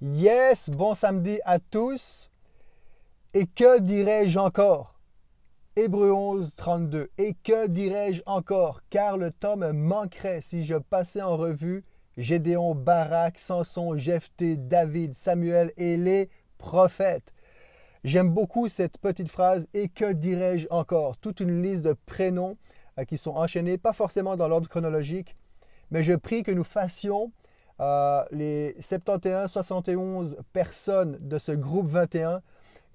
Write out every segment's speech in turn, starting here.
Yes, bon samedi à tous. Et que dirais-je encore? Hébreux 11, 32. Et que dirais-je encore? Car le temps me manquerait si je passais en revue Gédéon, Barak, Samson, Jephthé, David, Samuel et les prophètes. J'aime beaucoup cette petite phrase. Et que dirais-je encore? Toute une liste de prénoms qui sont enchaînés, pas forcément dans l'ordre chronologique, mais je prie que nous fassions les 71, 71 personnes de ce groupe 21,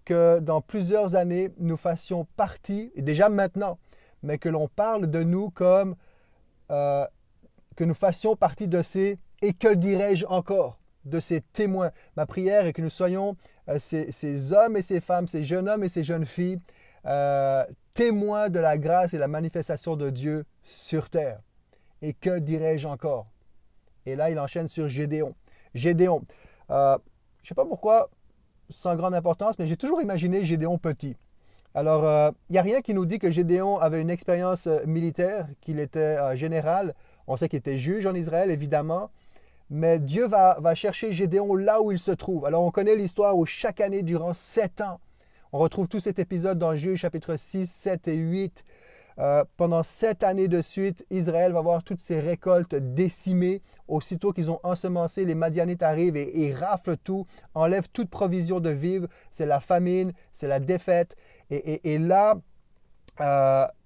que dans plusieurs années, nous fassions partie, et déjà maintenant, mais que l'on parle de nous comme euh, que nous fassions partie de ces et que dirais-je encore, de ces témoins. Ma prière est que nous soyons ces hommes et ces femmes, ces jeunes hommes et ces jeunes filles, témoins de la grâce et la manifestation de Dieu sur terre. Et que dirais-je encore? Et là, il enchaîne sur Gédéon. Gédéon, je ne sais pas pourquoi, sans grande importance, mais j'ai toujours imaginé Gédéon petit. Alors, il n'y a rien qui nous dit que Gédéon avait une expérience militaire, qu'il était général. On sait qu'il était juge en Israël, évidemment. Mais Dieu va chercher Gédéon là où il se trouve. Alors, on connaît l'histoire où chaque année, durant 7 ans, on retrouve tout cet épisode dans Juge chapitre 6, 7 et 8. Pendant 7 années de suite, Israël va voir toutes ses récoltes décimées. Aussitôt qu'ils ont ensemencé, les Madianites arrivent et raflent tout, enlèvent toute provision de vivre. C'est la famine, c'est la défaite. Et là,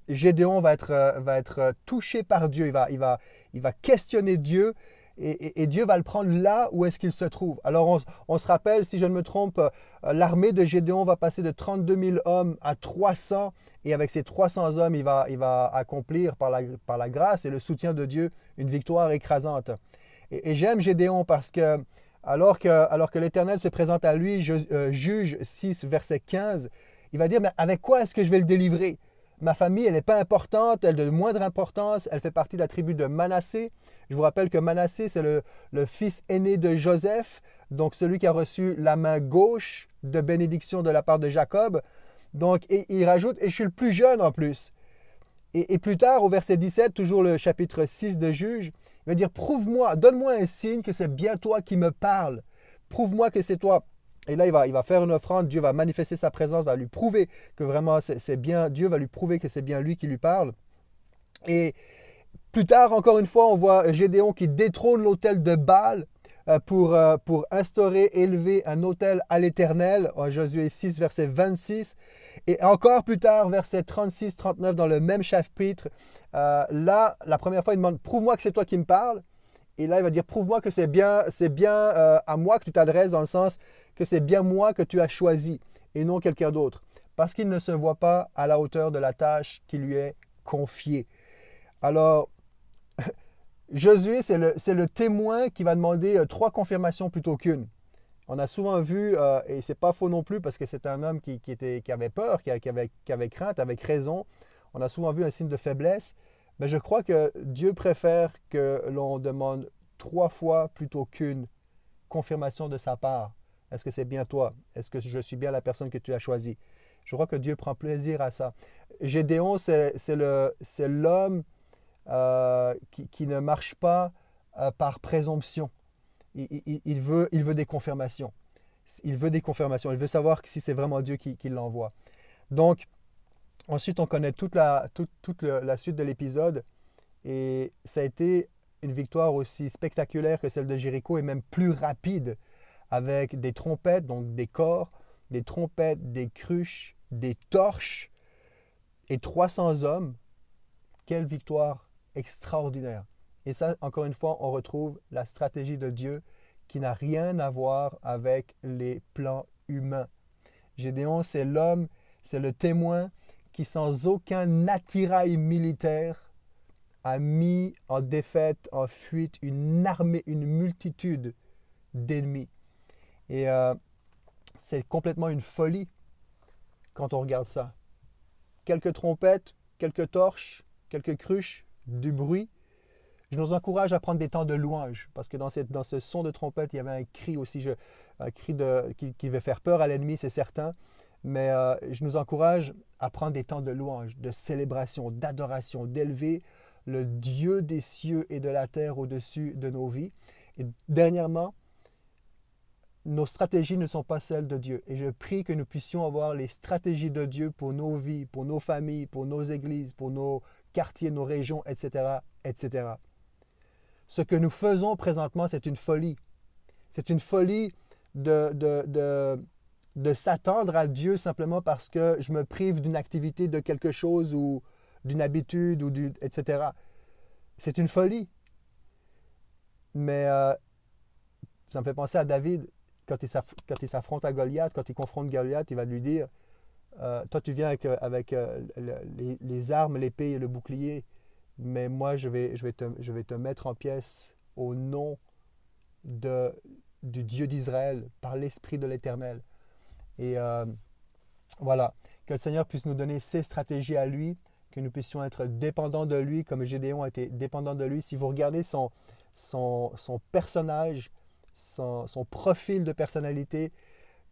Gédéon va être touché par Dieu. Il va questionner Dieu et Dieu va le prendre là où est-ce qu'il se trouve. Alors on se rappelle, si je ne me trompe, l'armée de Gédéon va passer de 32 000 hommes à 300 et avec ces 300 hommes, il va accomplir par la grâce et le soutien de Dieu une victoire écrasante. Et j'aime Gédéon parce que alors que l'Éternel se présente à lui, Juge 6, verset 15, il va dire, mais avec quoi est-ce que je vais le délivrer? Ma famille, elle n'est pas importante, elle est de moindre importance, elle fait partie de la tribu de Manassé. Je vous rappelle que Manassé, c'est le fils aîné de Joseph, donc celui qui a reçu la main gauche de bénédiction de la part de Jacob. Donc, et il rajoute, et je suis le plus jeune en plus. Et plus tard, au verset 17, toujours le chapitre 6 de Juge, il va dire, prouve-moi, donne-moi un signe que c'est bien toi qui me parles. Prouve-moi que c'est toi. Et là, il va faire une offrande, Dieu va manifester sa présence, va lui prouver que vraiment c'est bien, Dieu va lui prouver que c'est bien lui qui lui parle. Et plus tard, encore une fois, on voit Gédéon qui détrône l'autel de Baal pour instaurer, élever un autel à l'Éternel, en Josué 6, verset 26. Et encore plus tard, verset 36-39, dans le même chapitre, là, la première fois, il demande, prouve-moi que c'est toi qui me parles. Et là, il va dire, prouve-moi que c'est bien à moi que tu t'adresses, dans le sens que c'est bien moi que tu as choisi et non quelqu'un d'autre. Parce qu'il ne se voit pas à la hauteur de la tâche qui lui est confiée. Alors, Josué, c'est le témoin qui va demander 3 confirmations plutôt qu'une. On a souvent vu, et c'est pas faux non plus, parce que c'est un homme qui avait peur, qui avait crainte, avec raison. On a souvent vu un signe de faiblesse. Mais je crois que Dieu préfère que l'on demande 3 fois plutôt qu'une confirmation de sa part. Est-ce que c'est bien toi? Est-ce que je suis bien la personne que tu as choisie? Je crois que Dieu prend plaisir à ça. Gédéon, c'est l'homme qui ne marche pas par présomption. Il veut des confirmations. Il veut des confirmations. Il veut savoir si c'est vraiment Dieu qui l'envoie. Donc, ensuite, on connaît toute la suite de l'épisode et ça a été une victoire aussi spectaculaire que celle de Jéricho et même plus rapide avec des trompettes, donc des cors, des trompettes, des cruches, des torches et 300 hommes. Quelle victoire extraordinaire. Et ça, encore une fois, on retrouve la stratégie de Dieu qui n'a rien à voir avec les plans humains. Gédéon, c'est l'homme, c'est le témoin qui, sans aucun attirail militaire, a mis en défaite, en fuite une armée, une multitude d'ennemis. Et c'est complètement une folie quand on regarde ça. Quelques trompettes, quelques torches, quelques cruches, du bruit. Je nous encourage à prendre des temps de louange, parce que dans ce son de trompette, il y avait un cri aussi, un cri qui va faire peur à l'ennemi, c'est certain. Mais je nous encourage à prendre des temps de louange, de célébration, d'adoration, d'élever le Dieu des cieux et de la terre au-dessus de nos vies. Et dernièrement, nos stratégies ne sont pas celles de Dieu. Et je prie que nous puissions avoir les stratégies de Dieu pour nos vies, pour nos familles, pour nos églises, pour nos quartiers, nos régions, etc., etc. Ce que nous faisons présentement, c'est une folie. C'est une folie de s'attendre à Dieu simplement parce que je me prive d'une activité, de quelque chose ou d'une habitude, etc. C'est une folie. Mais ça me fait penser à David, quand il s'affronte à Goliath, quand il confronte Goliath, il va lui dire, toi tu viens avec les armes, l'épée et le bouclier, mais moi je vais te mettre en pièces au nom du Dieu d'Israël, par l'Esprit de l'Éternel. Et voilà, que le Seigneur puisse nous donner ses stratégies à lui, que nous puissions être dépendants de lui, comme Gédéon a été dépendant de lui. Si vous regardez son personnage, son profil de personnalité,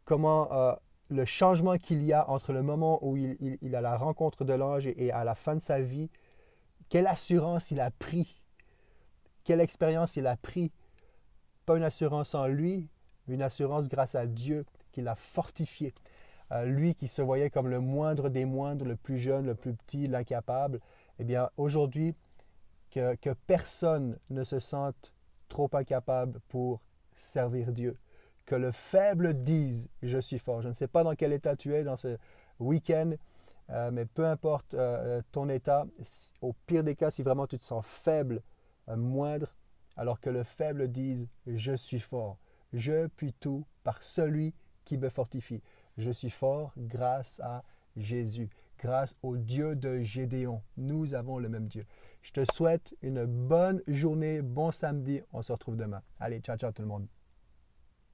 comment le changement qu'il y a entre le moment où il a la rencontre de l'ange et à la fin de sa vie, quelle assurance il a pris, quelle expérience il a pris. Pas une assurance en lui, mais une assurance grâce à Dieu qui l'a fortifié. Lui qui se voyait comme le moindre des moindres, le plus jeune, le plus petit, l'incapable, eh bien aujourd'hui, que personne ne se sente trop incapable pour servir Dieu. Que le faible dise « je suis fort ». Je ne sais pas dans quel état tu es dans ce week-end, mais peu importe ton état, au pire des cas, si vraiment tu te sens faible, moindre, alors que le faible dise « je suis fort ». Je puis tout par celui qui me fortifie. Je suis fort grâce à Jésus, grâce au Dieu de Gédéon. Nous avons le même Dieu. Je te souhaite une bonne journée, bon samedi. On se retrouve demain. Allez, ciao, ciao tout le monde.